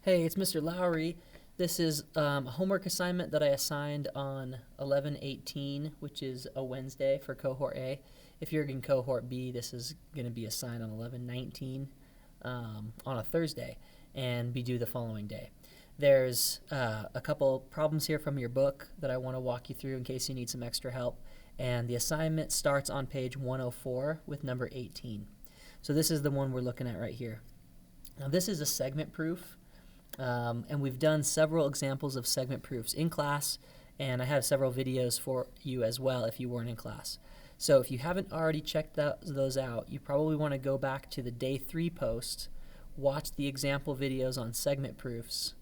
Hey, it's Mr. Lowry. This is a homework assignment that I assigned on 11/18, which is a Wednesday for cohort A. If you're in cohort B, this is going to be assigned on 11/19 on a Thursday and be due the following day. There's a couple problems here from your book that I want to walk you through in case you need some extra help. And the assignment starts on page 104 with number 18. So this is the one we're looking at right here. Now this is a segment proof. And we've done several examples of segment proofs in class, and I have several videos for you as well if you weren't in class. So if you haven't already checked those out, you probably want to go back to the day 3 post, watch the example videos on segment proofs,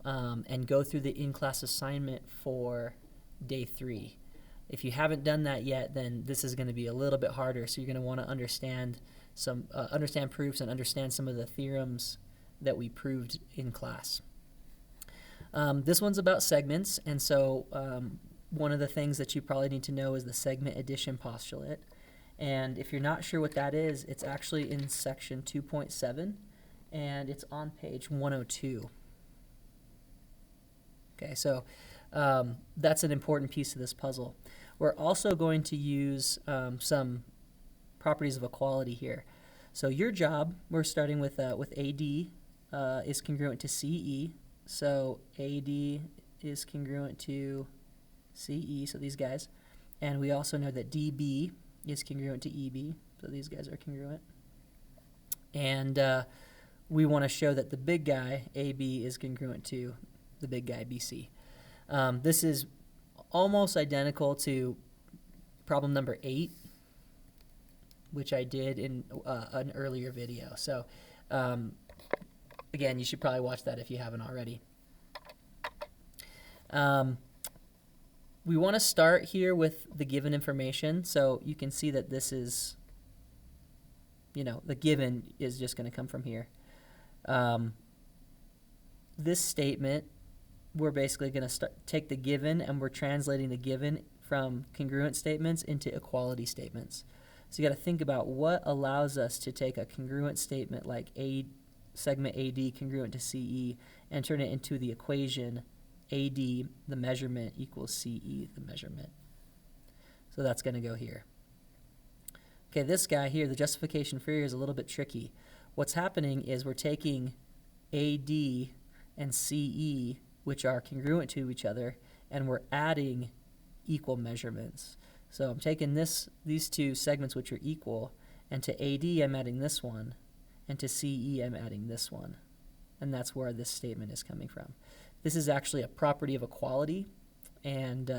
and go through the in-class assignment for day 3. If you haven't done that yet, then this is going to be a little bit harder, so you're going to want to understand proofs and understand some of the theorems that we proved in class. This one's about segments, and so one of the things that you probably need to know is the segment addition postulate. And if you're not sure what that is, it's actually in section 2.7, and it's on page 102. Okay, so that's an important piece of this puzzle. We're also going to use some properties of equality here. So your job, we're starting with AD, is congruent to CE. So AD is congruent to CE, so these guys. And we also know that DB is congruent to EB, so these guys are congruent. And we want to show that the big guy, AB, is congruent to the big guy, BC. This is almost identical to problem number 8, which I did in an earlier video. So again, you should probably watch that if you haven't already. We want to start here with the given information. So you can see that this is, the given is just going to come from here. This statement, we're basically going to take the given, and we're translating the given from congruent statements into equality statements. So you got to think about what allows us to take a congruent statement like segment AD congruent to CE and turn it into the equation AD, the measurement, equals CE, the measurement. So that's going to go here. Okay, this guy here, the justification for here is a little bit tricky. What's happening is we're taking AD and CE, which are congruent to each other, and we're adding equal measurements. So I'm taking these two segments which are equal, and to AD I'm adding this one, and to CE I'm adding this one. And that's where this statement is coming from. This is actually a property of equality, and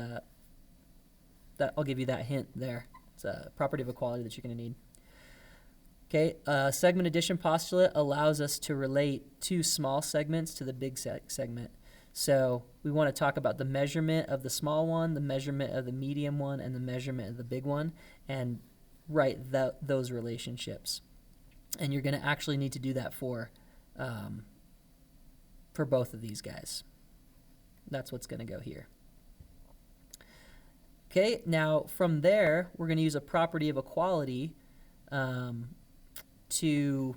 I'll give you that hint there. It's a property of equality that you're going to need. Okay, segment addition postulate allows us to relate two small segments to the big segment. So we want to talk about the measurement of the small one, the measurement of the medium one, and the measurement of the big one, and write those relationships. And you're going to actually need to do that for both of these guys. That's what's going to go here. Okay, now from there, we're going to use a property of equality to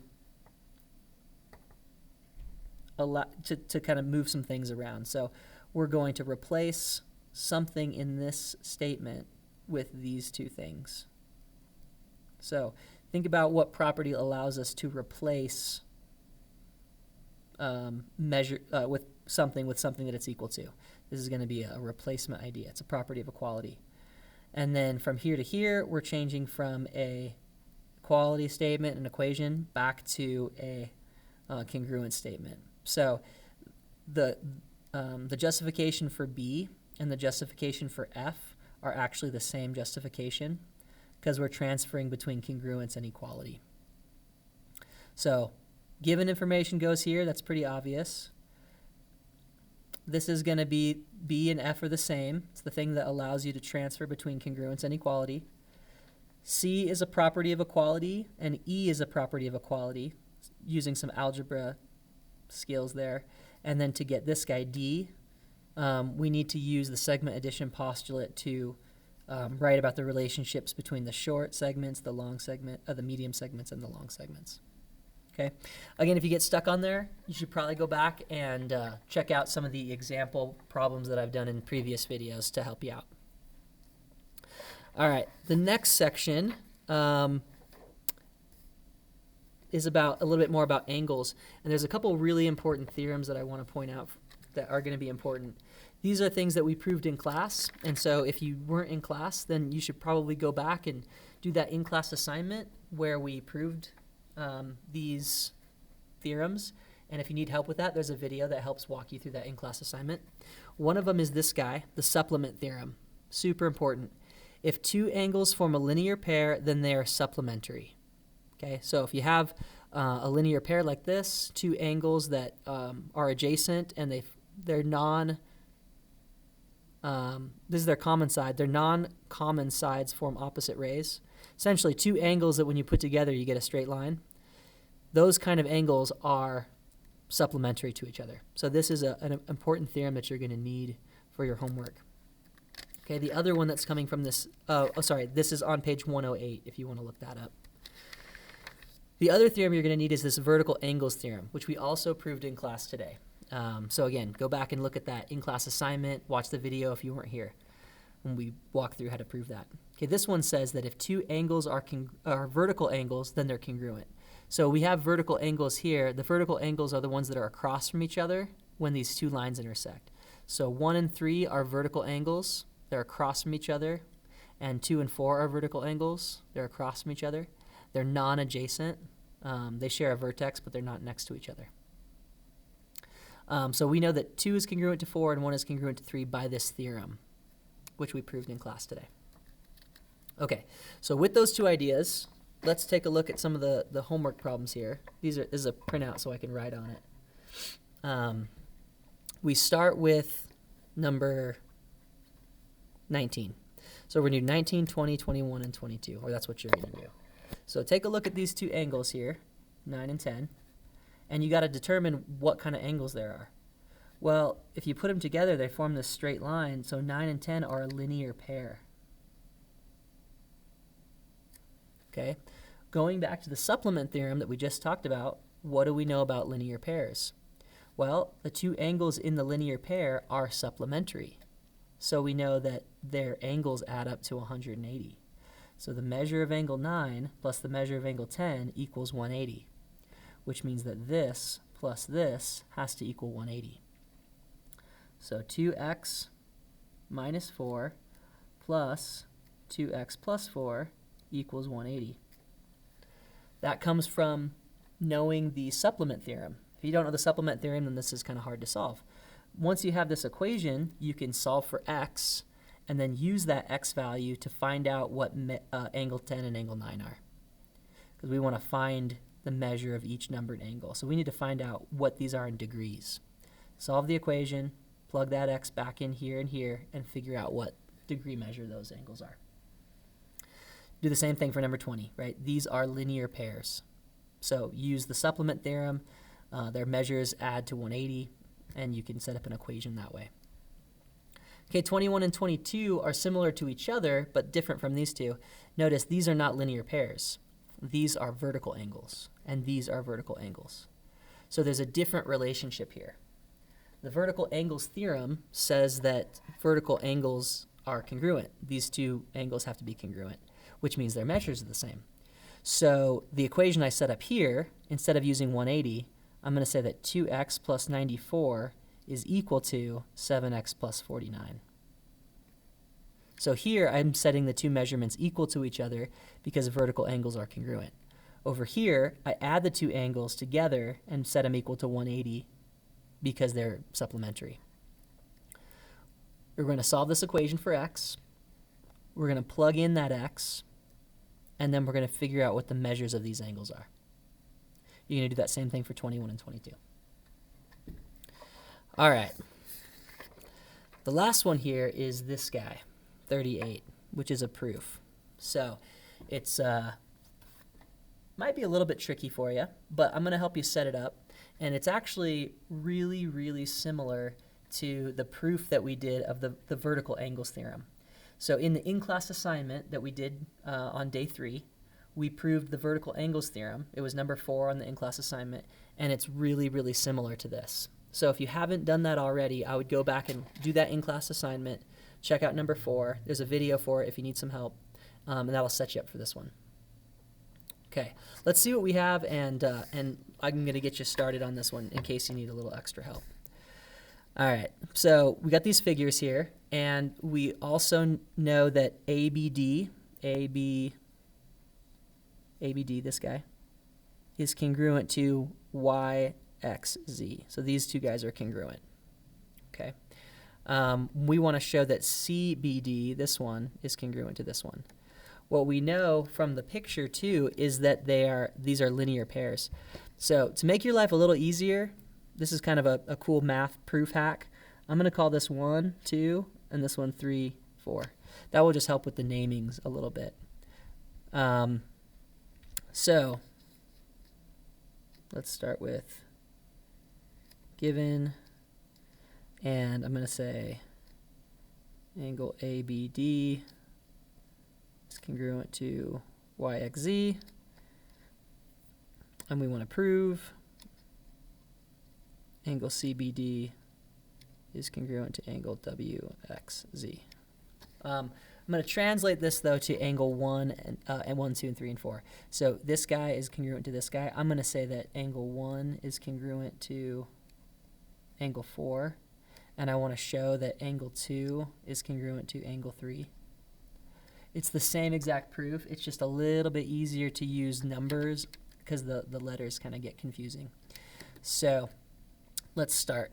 kind of move some things around. So we're going to replace something in this statement with these two things. So think about what property allows us to replace with something that it's equal to. This is going to be a replacement idea. It's a property of equality. And then from here to here, we're changing from a equality statement, an equation, back to a congruent statement. So the justification for B and the justification for F are actually the same justification because we're transferring between congruence and equality. So given information goes here, that's pretty obvious. This is going to be B and F are the same. It's the thing that allows you to transfer between congruence and equality. C is a property of equality, and E is a property of equality, using some algebra skills there. And then to get this guy D, we need to use the segment addition postulate to write about the relationships between the short segments, the long segment, the medium segments, and the long segments. Okay. Again, if you get stuck on there, you should probably go back and check out some of the example problems that I've done in previous videos to help you out. All right, the next section is about a little bit more about angles, and there's a couple really important theorems that I want to point out that are going to be important. These are things that we proved in class, and so if you weren't in class, then you should probably go back and do that in-class assignment where we proved these theorems, and if you need help with that, there's a video that helps walk you through that in-class assignment. One of them is this guy, the supplement theorem. Super important. If two angles form a linear pair, then they are supplementary. Okay, so if you have a linear pair like this, two angles that are adjacent and they're non, this is their common side, their non-common sides form opposite rays. Essentially two angles that when you put together you get a straight line. Those kind of angles are supplementary to each other. So this is an important theorem that you're going to need for your homework. Okay, the other one that's coming from this, this is on page 108 if you want to look that up. The other theorem you're going to need is this vertical angles theorem, which we also proved in class today. So again, go back and look at that in-class assignment, watch the video if you weren't here when we walk through how to prove that. Okay, this one says that if two angles are vertical angles, then they're congruent. So we have vertical angles here. The vertical angles are the ones that are across from each other when these two lines intersect. So 1 and 3 are vertical angles. They're across from each other. And 2 and 4 are vertical angles. They're across from each other. They're non-adjacent. They share a vertex, but they're not next to each other. So we know that 2 is congruent to 4 and 1 is congruent to 3 by this theorem, which we proved in class today. Okay, so with those two ideas, let's take a look at some of the homework problems here. This is a printout so I can write on it. We start with number 19. So we're going to do 19, 20, 21, and 22, or that's what you're going to do. So take a look at these two angles here, 9 and 10, and you got to determine what kind of angles there are. Well, if you put them together, they form this straight line, so 9 and 10 are a linear pair. Okay, going back to the supplement theorem that we just talked about, what do we know about linear pairs? Well, the two angles in the linear pair are supplementary. So we know that their angles add up to 180. So the measure of angle 9 plus the measure of angle 10 equals 180, which means that this plus this has to equal 180. So 2x minus 4 plus 2x plus 4 equals 180. That comes from knowing the supplement theorem. If you don't know the supplement theorem, then this is kind of hard to solve. Once you have this equation, you can solve for x and then use that x value to find out what angle 10 and angle 9 are. Because we want to find the measure of each numbered angle. So we need to find out what these are in degrees. Solve the equation, plug that x back in here, and figure out what degree measure those angles are. Do the same thing for number 20, right? These are linear pairs. So use the supplement theorem. Their measures add to 180, and you can set up an equation that way. Okay, 21 and 22 are similar to each other, but different from these two. Notice these are not linear pairs. These are vertical angles, and these are vertical angles. So there's a different relationship here. The vertical angles theorem says that vertical angles are congruent. These two angles have to be congruent, which means their measures are the same. So the equation I set up here, instead of using 180, I'm going to say that 2x plus 94 is equal to 7x plus 49. So here I'm setting the two measurements equal to each other because vertical angles are congruent. Over here, I add the two angles together and set them equal to 180 because they're supplementary. We're going to solve this equation for x. We're going to plug in that x, and then we're going to figure out what the measures of these angles are. You're going to do that same thing for 21 and 22. All right. The last one here is this guy, 38, which is a proof. So it's might be a little bit tricky for you, but I'm going to help you set it up. And it's actually really, really similar to the proof that we did of the vertical angles theorem. So in the in-class assignment that we did on day 3, we proved the vertical angles theorem. It was number 4 on the in-class assignment, and it's really, really similar to this. So if you haven't done that already, I would go back and do that in-class assignment, check out number 4. There's a video for it if you need some help, and that'll set you up for this one. Okay, let's see what we have, and I'm going to get you started on this one in case you need a little extra help. All right, so we got these figures here, and we also know that ABD, this guy, is congruent to YXZ. So these two guys are congruent. Okay. We want to show that CBD, this one, is congruent to this one. What we know from the picture too is that these are linear pairs. So to make your life a little easier, this is kind of a cool math proof hack. I'm going to call this 1, 2, and this one 3, 4. That will just help with the namings a little bit. So let's start with given, and I'm going to say angle ABD is congruent to YXZ, and we want to prove angle CBD is congruent to angle WXZ. I'm going to translate this though to angle 1 and 1, 2, and 3, and 4. So this guy is congruent to this guy. I'm going to say that angle 1 is congruent to angle 4, and I want to show that angle 2 is congruent to angle 3. It's the same exact proof. It's just a little bit easier to use numbers because the letters kind of get confusing. So let's start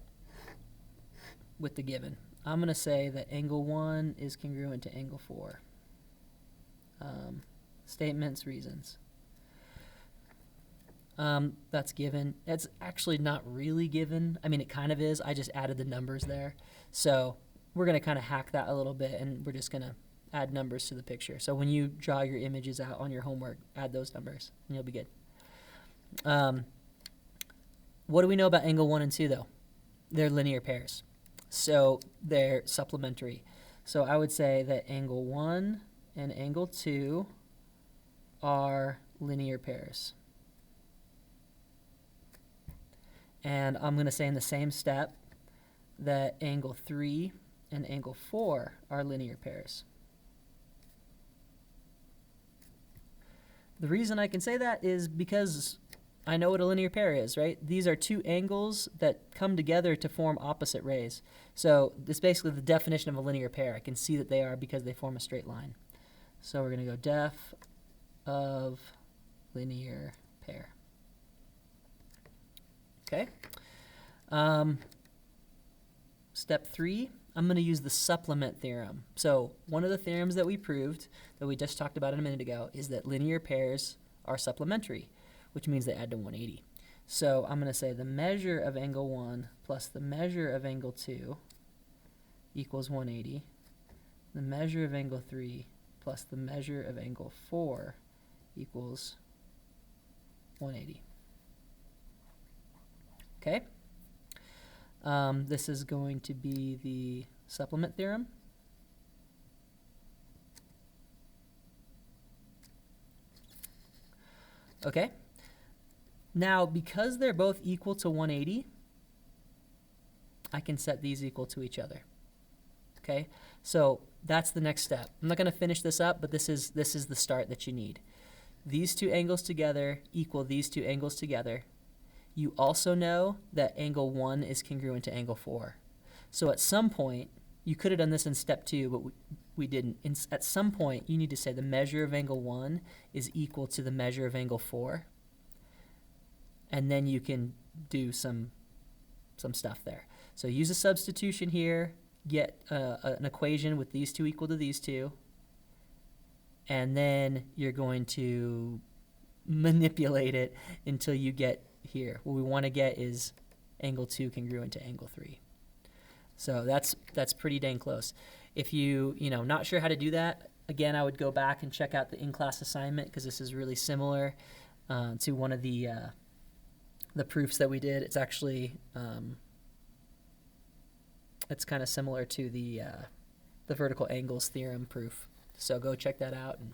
with the given. I'm going to say that angle 1 is congruent to angle 4. Statements, reasons. That's given. It's actually not really given. I mean, it kind of is. I just added the numbers there. So we're going to kind of hack that a little bit, and we're just going to add numbers to the picture. So when you draw your images out on your homework, add those numbers, and you'll be good. What do we know about angle 1 and 2, though? They're linear pairs. So they're supplementary. So I would say that angle 1 and angle 2 are linear pairs. And I'm going to say in the same step that angle 3 and angle 4 are linear pairs. The reason I can say that is because I know what a linear pair is, right? These are two angles that come together to form opposite rays. So this is basically the definition of a linear pair. I can see that they are because they form a straight line. So we're going to go def of linear pair. Okay. Step 3, I'm going to use the supplement theorem. So one of the theorems that we proved, that we just talked about a minute ago, is that linear pairs are supplementary, which means they add to 180. So I'm going to say the measure of angle 1 plus the measure of angle 2 equals 180. The measure of angle 3 plus the measure of angle 4 equals 180. Okay? This is going to be the supplement theorem. Okay? Now, because they're both equal to 180, I can set these equal to each other. Okay? So that's the next step. I'm not going to finish this up, but this is the start that you need. These two angles together equal these two angles together. You also know that angle 1 is congruent to angle 4. So at some point, you could have done this in step 2, but we didn't. At some point, you need to say the measure of angle 1 is equal to the measure of angle 4. And then you can do some stuff there. So use a substitution here, get an equation with these two equal to these two, and then you're going to manipulate it until you get here. What we want to get is angle 2 congruent to angle 3. So that's pretty dang close. If you not sure how to do that, again, I would go back and check out the in-class assignment because this is really similar to one of the proofs that we did. It's actually it's kind of similar to the vertical angles theorem proof. So go check that out and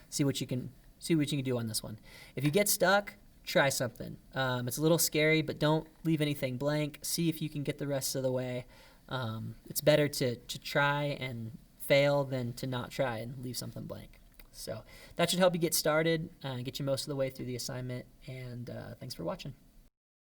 see what you can see what you can do on this one. If you get stuck, try something. It's a little scary, but don't leave anything blank. See if you can get the rest of the way. It's better to try and fail than to not try and leave something blank. So that should help you get started, get you most of the way through the assignment, and thanks for watching.